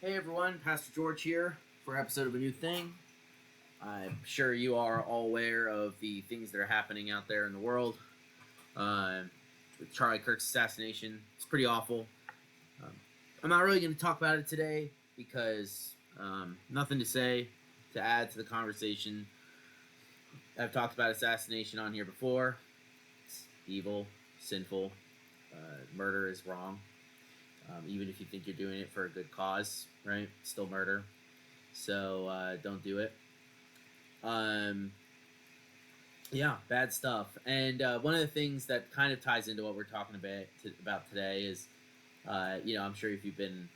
Hey everyone, Pastor George here for an episode of A New Thing. I'm sure you are all aware of the things that are happening out there in the world. Uh, with Charlie Kirk's assassination, it's pretty awful. Um, I'm not really going to talk about it today because nothing to say to add to the conversation. I've talked about assassination on here before. It's evil, sinful. Murder is wrong. Even if you think you're doing it for a good cause, right? Still murder. So don't do it. Um, yeah, bad stuff. And one of the things that kind of ties into what we're talking about today is, I'm sure if you've been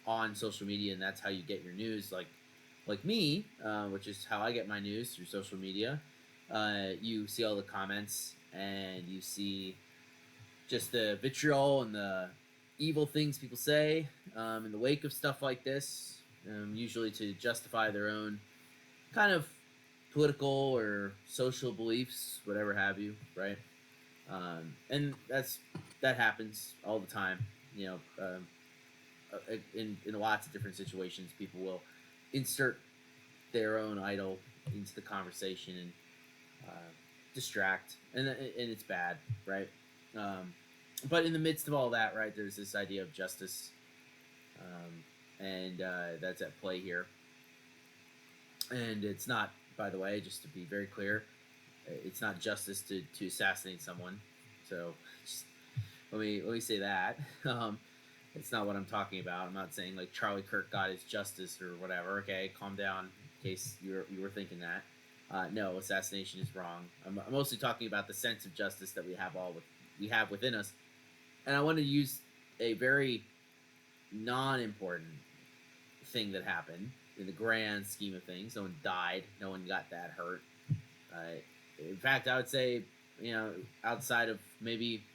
on social media and that's how you get your news, like me, which is how I get my news through social media. You see all the comments and you see just the vitriol and the evil things people say in the wake of stuff like this, usually to justify their own kind of political or social beliefs, whatever have you, right? And that happens all the time. You know, in lots of different situations, people will insert their own idol into the conversation and uh, distract, and it's bad, right? Um, but in the midst of all that, right, there's this idea of justice, um, and that's at play here. And it's not, by the way, just to be very clear, it's not justice to assassinate someone. So just let me say that. It's not what I'm talking about. I'm not saying like Charlie Kirk got his justice or whatever. Okay, calm down, in case you were thinking that. No, assassination is wrong. I'm mostly talking about the sense of justice that we have within us, and I want to use a very non-important thing that happened in the grand scheme of things. No one died. No one got that hurt. Uh, in fact, I would say, outside of maybe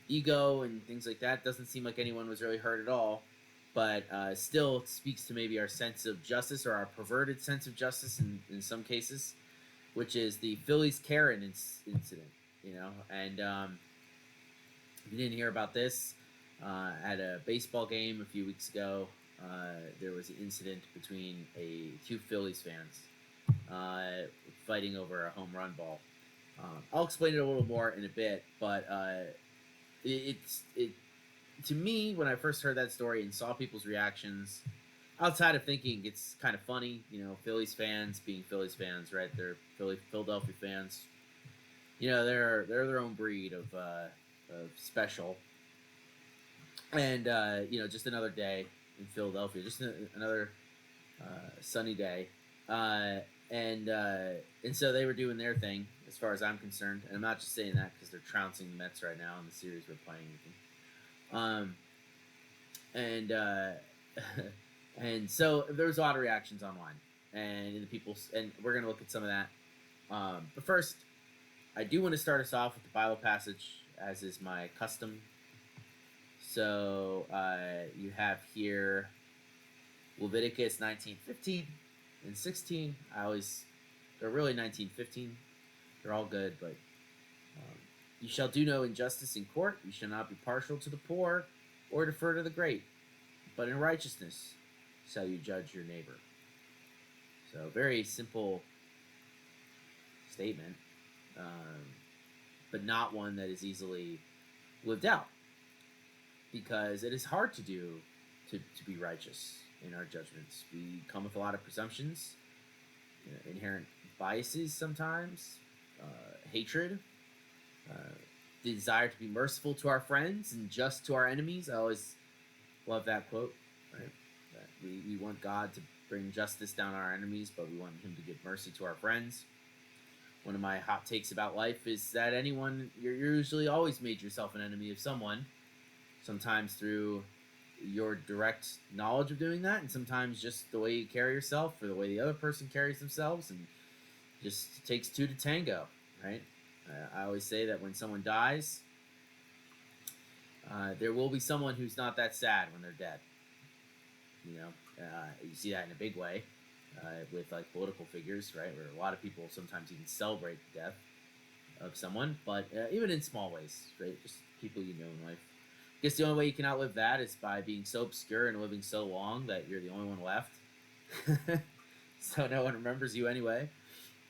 ego and things like that, doesn't seem like anyone was really hurt at all. But still speaks to maybe our sense of justice or our perverted sense of justice in some cases, which is the Phillies Karen incident. And if you didn't hear about this, at a baseball game a few weeks ago, there was an incident between two Phillies fans fighting over a home run ball. I'll explain it a little more in a bit, but it to me when I first heard that story and saw people's reactions, outside of thinking it's kind of funny, Phillies fans being Phillies fans, right? They're Philadelphia fans. They're their own breed of special, and just another day in Philadelphia, just another sunny day, and so they were doing their thing as far as I'm concerned, and I'm not just saying that because they're trouncing the Mets right now in the series we're playing. Um, and and so there was a lot of reactions online, and in the people, and we're gonna look at some of that. But first, I do want to start us off with the Bible passage, as is my custom. So you have here Leviticus 19:15 and 16. They're really 19:15. They're all good, but you shall do no injustice in court. You shall not be partial to the poor or defer to the great, but in righteousness shall you judge your neighbor. So very simple statement, but not one that is easily lived out, because it is hard to do to be righteous in our judgments. We come with a lot of presumptions, inherent biases sometimes, hatred, uh, the desire to be merciful to our friends and just to our enemies. I always love that quote, right? That we want God to bring justice down on our enemies, but we want Him to give mercy to our friends. One of my hot takes about life is that you're usually always made yourself an enemy of someone, sometimes through your direct knowledge of doing that, and sometimes just the way you carry yourself or the way the other person carries themselves, and just takes two to tango, right? I always say that when someone dies, there will be someone who's not that sad when they're dead. You see that in a big way with like political figures, right? Where a lot of people sometimes even celebrate the death of someone, but even in small ways, right? Just people you know in life. Guess the only way you can outlive that is by being so obscure and living so long that you're the only one left. So no one remembers you anyway.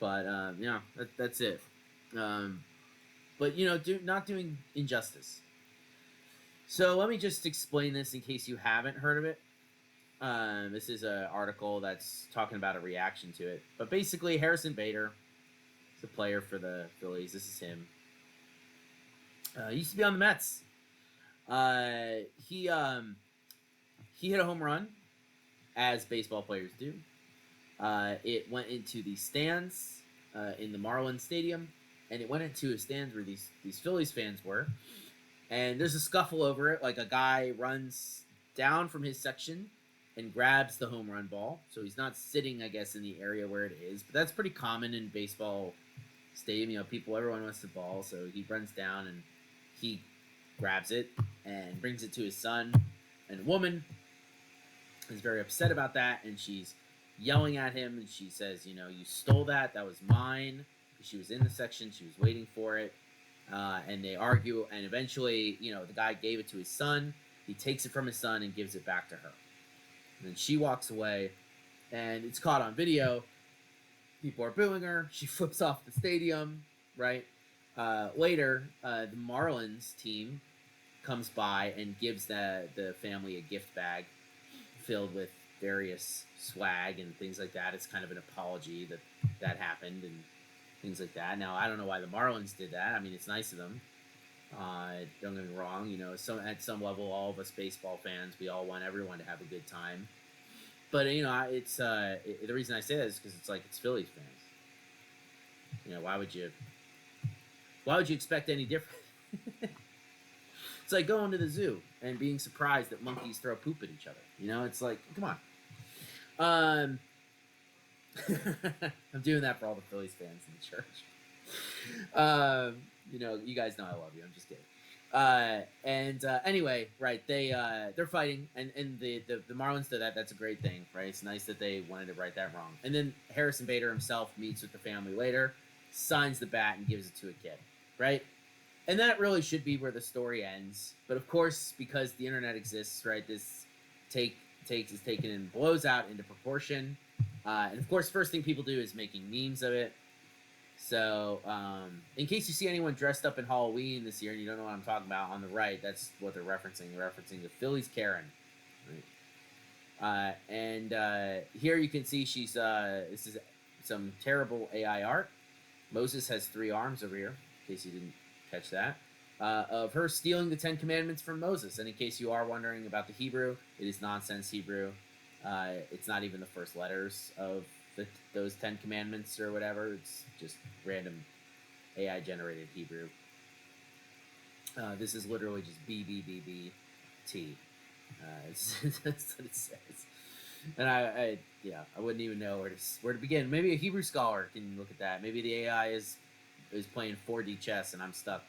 But yeah, that's it. Um, but not doing injustice. So let me just explain this in case you haven't heard of it. This is an article that's talking about a reaction to it. But basically, Harrison Bader is a player for the Phillies. This is him. He used to be on the Mets. Uh, he um, he hit a home run, as baseball players do. It went into the stands in the Marlins Stadium, and it went into a stands where these Phillies fans were. And there's a scuffle over it. Like a guy runs down from his section and grabs the home run ball. So he's not sitting, I guess, in the area where it is. But that's pretty common in baseball stadium. Everyone wants the ball. So he runs down and he grabs it and brings it to his son. And a woman is very upset about that. And she's yelling at him. And she says, you stole that. That was mine. She was in the section. She was waiting for it. And they argue, and eventually, the guy gave it to his son. He takes it from his son and gives it back to her. And then she walks away, and it's caught on video. People are booing her. She flips off the stadium, right? Later, the Marlins team comes by and gives the family a gift bag filled with various swag and things like that. It's kind of an apology that happened and things like that. Now, I don't know why the Marlins did that. I mean, it's nice of them. Don't get me wrong. At some level, all of us baseball fans, we all want everyone to have a good time. But it's the reason I say that is because it's Phillies fans. Why would you expect any different? It's like going to the zoo and being surprised that monkeys throw poop at each other. It's like, come on. I'm doing that for all the Phillies fans in the church. You guys know I love you. I'm just kidding. Anyway, right? They're fighting, and the Marlins did that. That's a great thing, right? It's nice that they wanted to right that wrong. And then Harrison Bader himself meets with the family later, signs the bat, and gives it to a kid, right? And that really should be where the story ends. But of course, because the internet exists, right? This is taken and blows out into proportion. And of course, first thing people do is making memes of it. So, in case you see anyone dressed up in Halloween this year and you don't know what I'm talking about, on the right, that's what they're referencing. They're referencing the Phillies Karen. Right? Here you can see this is some terrible AI art. Moses has 3 arms over here, in case you didn't catch that. Of her stealing the 10 Commandments from Moses. And in case you are wondering about the Hebrew, it is nonsense Hebrew. It's not even the first letters of those 10 Commandments or whatever. It's just random AI generated Hebrew. This is literally just BBBBT. That's what it says. And I wouldn't even know where to begin. Maybe a Hebrew scholar can look at that. Maybe the AI is playing 4D chess and I'm stuck.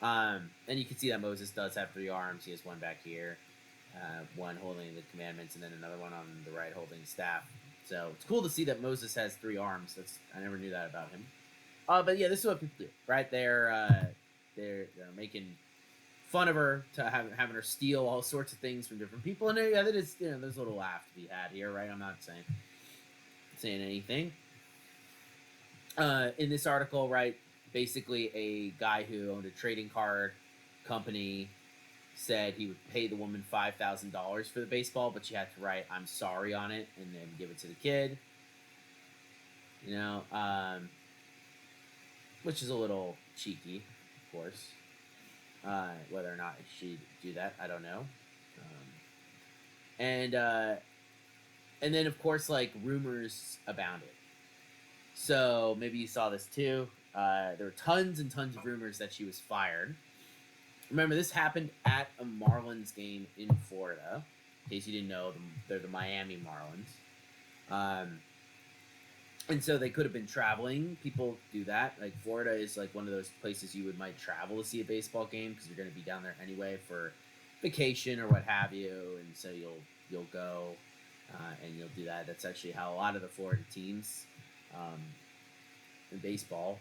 And you can see that Moses does have 3 arms. He has one back here. One holding the commandments, and then another one on the right holding the staff. So it's cool to see that Moses has 3 arms. I never knew that about him. But yeah, this is what people do, right? They're making fun of her, having her steal all sorts of things from different people, and that is, there's a little laugh to be had here, right? I'm not saying anything. In this article, right? Basically, a guy who owned a trading card company said he would pay the woman $5,000 for the baseball, but she had to write "I'm sorry" on it and then give it to the kid. Which is a little cheeky, of course. Whether or not she'd do that, I don't know. And then of course, like, rumors abounded. So maybe you saw this too. There were tons and tons of rumors that she was fired. Remember, this happened at a Marlins game in Florida. In case you didn't know, they're the Miami Marlins. And so they could have been traveling. People do that. Like, Florida is like one of those places you might travel to see a baseball game because you're going to be down there anyway for vacation or what have you. And so you'll go and you'll do that. That's actually how a lot of the Florida teams in baseball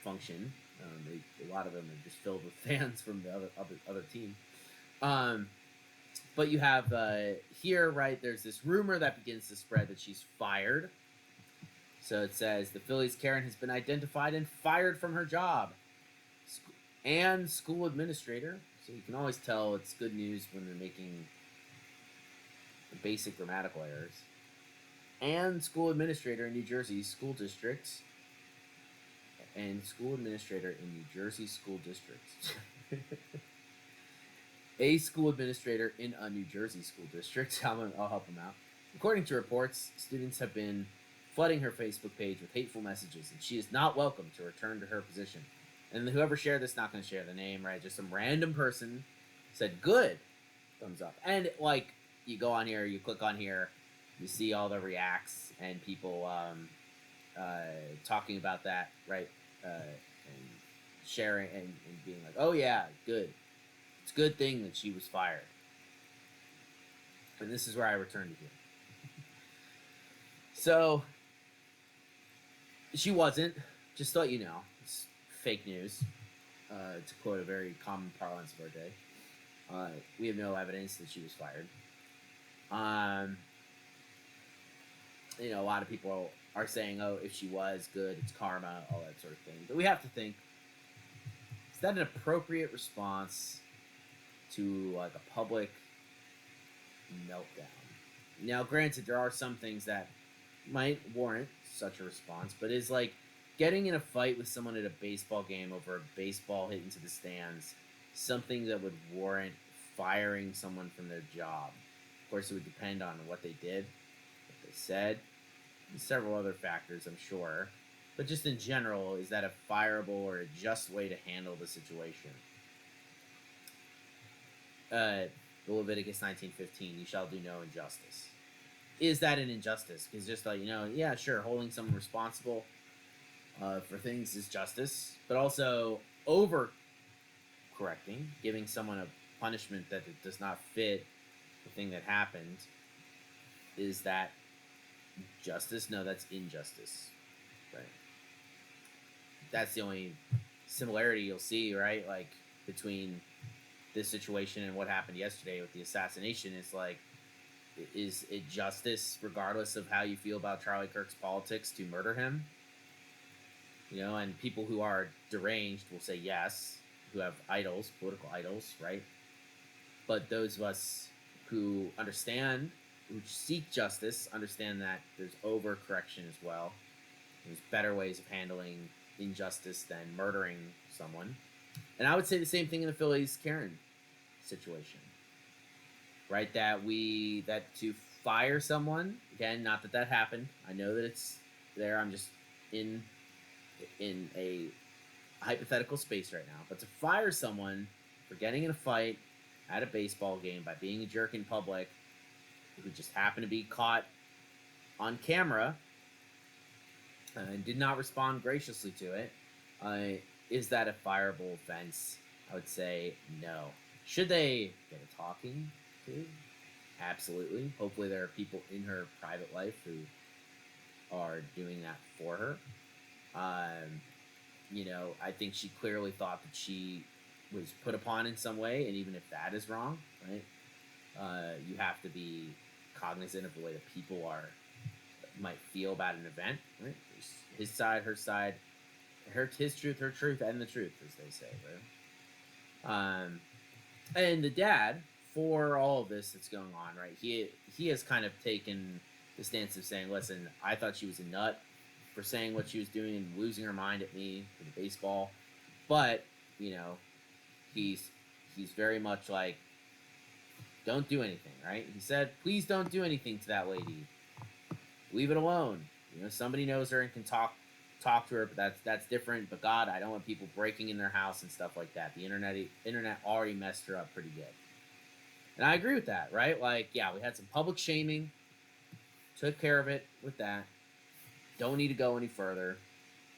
function. A lot of them are just filled with fans from the other team. Um, but you have here, right? There's this rumor that begins to spread that she's fired. So it says the Phillies Karen has been identified and fired from her job, and school administrator. So you can always tell it's good news when they're making the basic grammatical errors. And school administrator in New Jersey school districts. And school administrator in New Jersey school districts. A school administrator in a New Jersey school district. I'll help them out. According to reports, students have been flooding her Facebook page with hateful messages, and she is not welcome to return to her position. And whoever shared this, not going to share the name, right? Just some random person said, good, thumbs up. And, like, you go on here, you click on here, you see all the reacts and people talking about that, right? And sharing and being like, oh, yeah, good. It's a good thing that she was fired. And this is where I return to here. So, she wasn't. Just to let you know. It's fake news. To quote a very common parlance of our day. We have no evidence that she was fired. A lot of people are saying, oh, if she was, good, it's karma, all that sort of thing. But we have to think, is that an appropriate response to, like, a public meltdown? Now, granted, there are some things that might warrant such a response, but is, like, getting in a fight with someone at a baseball game over a baseball hit into the stands something that would warrant firing someone from their job? Of course, it would depend on what they did, what they said, and several other factors, I'm sure. But just in general, is that a fireable or a just way to handle the situation? Leviticus 19:15, you shall do no injustice. Is that an injustice? Because just like, yeah, sure, holding someone responsible for things is justice, but also over correcting, giving someone a punishment that it does not fit the thing that happened, is that justice? No, that's injustice. Right. That's the only similarity you'll see, right? Like, between this situation and what happened yesterday with the assassination. Is like, is it justice, regardless of how you feel about Charlie Kirk's politics, to murder him? And people who are deranged will say yes, who have idols, political idols, right? But those of us who understand, who seek justice, understand that there's overcorrection as well. There's better ways of handling injustice than murdering someone. And I would say the same thing in the Phillies Karen situation, right? That to fire someone, again, not that happened. I know that it's there. I'm just in a hypothetical space right now. But to fire someone for getting in a fight at a baseball game by being a jerk in public, who just happened to be caught on camera and did not respond graciously to it, is that a fireable offense? I would say no. Should they get a talking to? Absolutely. Hopefully there are people in her private life who are doing that for her. I think she clearly thought that she was put upon in some way, and even if that is wrong, right, you have to be cognizant of the way that people might feel about an event, right? There's his side, her side, his truth, her truth, and the truth, as they say, right? And the dad, for all of this that's going on, right, he has kind of taken the stance of saying, listen, I thought she was a nut for saying what she was doing and losing her mind at me for the baseball, but he's very much like, don't do anything, right? He said, please don't do anything to that lady. Leave it alone. Somebody knows her and can talk to her, but that's different. But God, I don't want people breaking in their house and stuff like that. The internet already messed her up pretty good. And I agree with that, right? Like, yeah, we had some public shaming. Took care of it with that. Don't need to go any further.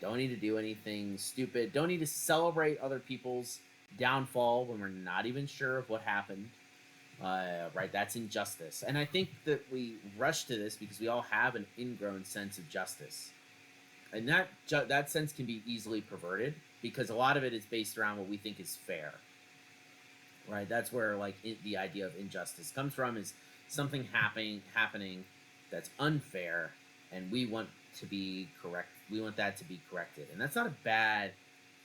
Don't need to do anything stupid. Don't need to celebrate other people's downfall when we're not even sure of what happened. Right, that's injustice. And I think that we rush to this because we all have an ingrown sense of justice. And that sense can be easily perverted because a lot of it is based around what we think is fair. right? That's where like the idea of injustice comes from, is something happening that's unfair, and we want to be correct. We want that to be corrected, and that's not a bad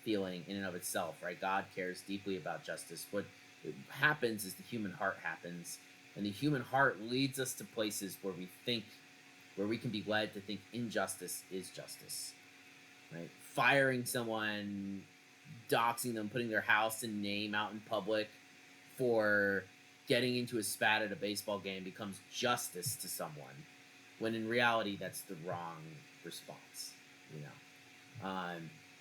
feeling in and of itself, right? God cares deeply about justice. What happens is the human heart happens, and the human heart leads us to places where we can be led to think injustice is justice, right? Firing someone, doxing them, putting their house and name out in public for getting into a spat at a baseball game becomes justice to someone, when in reality that's the wrong response, you know.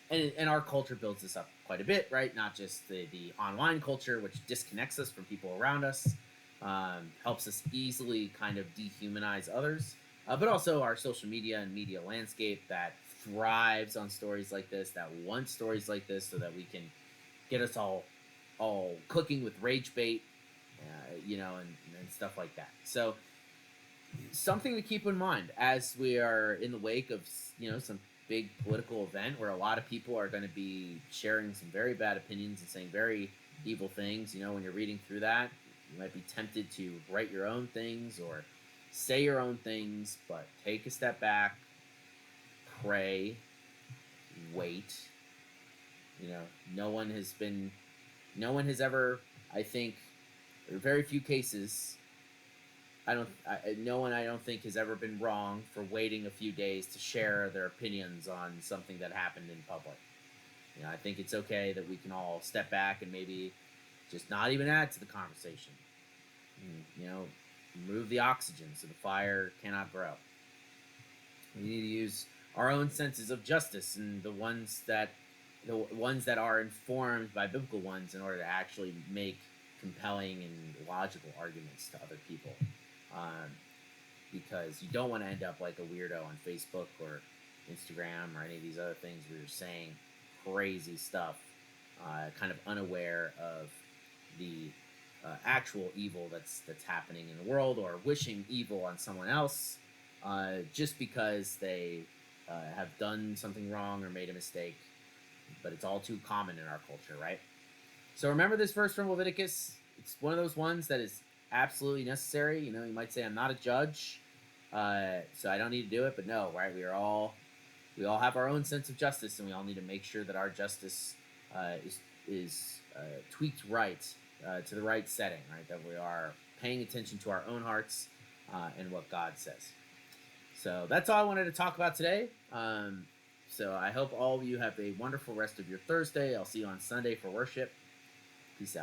And our culture builds this up quite a bit, right? Not just the online culture, which disconnects us from people around us, helps us easily kind of dehumanize others, but also our social media and media landscape that thrives on stories like this, that wants stories like this, so that we can get us all cooking with rage bait, you know, and stuff like that. So something to keep in mind as we are in the wake of, you know, some big political event where a lot of people are going to be sharing some very bad opinions and saying very evil things. You know, when you're reading through that, you might be tempted to write your own things or say your own things, but take a step back, pray, wait. You know, no one has ever, I think, there are very few cases. No one I don't think has ever been wrong for waiting a few days to share their opinions on something that happened in public. You know, I think it's okay that we can all step back and maybe just not even add to the conversation. You know, remove the oxygen so the fire cannot grow. We need to use our own senses of justice, and the ones that are informed by biblical ones, in order to actually make compelling and logical arguments to other people. Um, because you don't want to end up like a weirdo on Facebook or Instagram or any of these other things where you're saying crazy stuff, kind of unaware of the actual evil that's happening in the world, or wishing evil on someone else, just because they have done something wrong or made a mistake. But it's all too common in our culture, right? So remember this verse from Leviticus. It's one of those ones that is absolutely necessary. You know, you might say I'm not a judge, so I don't need to do it. But no, right? We all have our own sense of justice, and we all need to make sure that our justice is tweaked right, to the right setting, right? That we are paying attention to our own hearts, and what God says. So that's all I wanted to talk about today. So I hope all of you have a wonderful rest of your Thursday. I'll see you on Sunday for worship. Peace out.